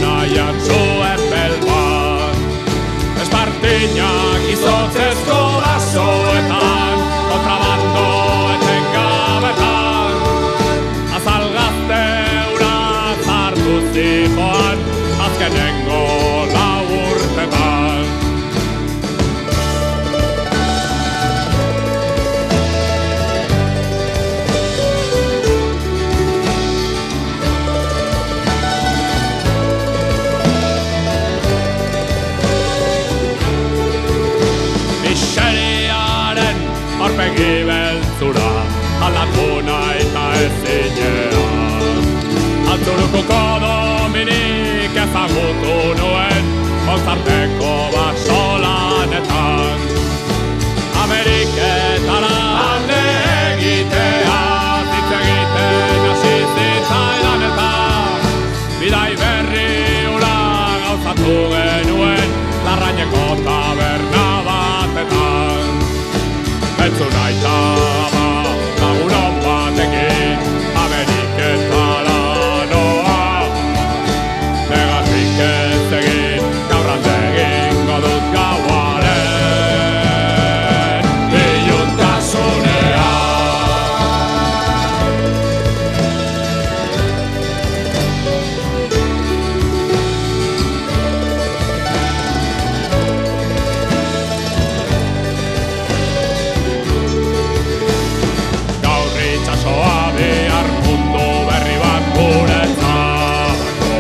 nahian zuen belban. Espartinak izotzezko basoetan, kontrabando etengabetan, azalgazte ura zartu zijoan, azkenengo lau urtetan. Aurpegi beltzura, aldatu nahi eta ezinean. Altzuruko dominik ezagutu nuen, Mozarteko basolanetan. Ameriketara alde egitea, hitz egiten hasi zitzaidan eta bidai berri hura gauzatu genuen, Larrañeko taberna batetan. Entzun aitaba, lagunon batekin, Ameriketara noa. Negatik ez egin, gaur aldegingo dut gauaren iluntasunea. Behar mundu berri bat guretzako.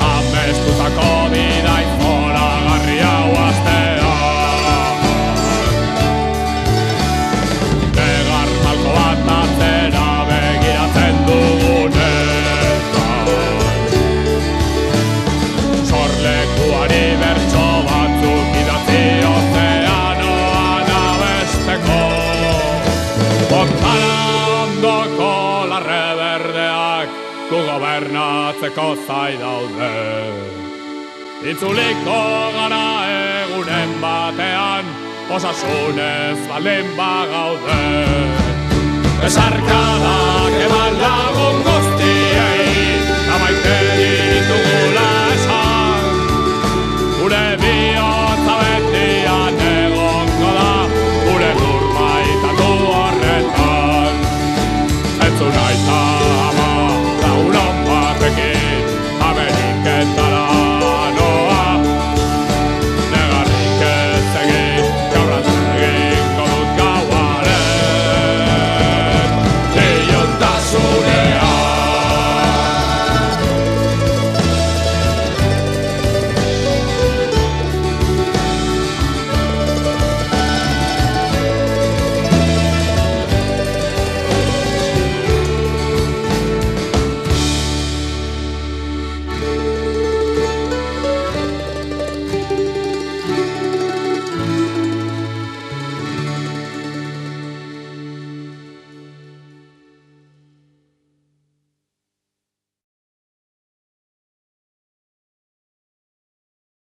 Amestutako bidai zoragarri hau astean. Negar malko bat atzera begiratzen dugunetan. Sorlekuari bertso batzuk idatzi ozeanoan abesteko. Fontana ondoko larre berdeak gu gobernatzeko zai daude. Itzuliko gara egunen batean, osasunez baldin bagaude. Besarkadak eman lagun guztiei, amaite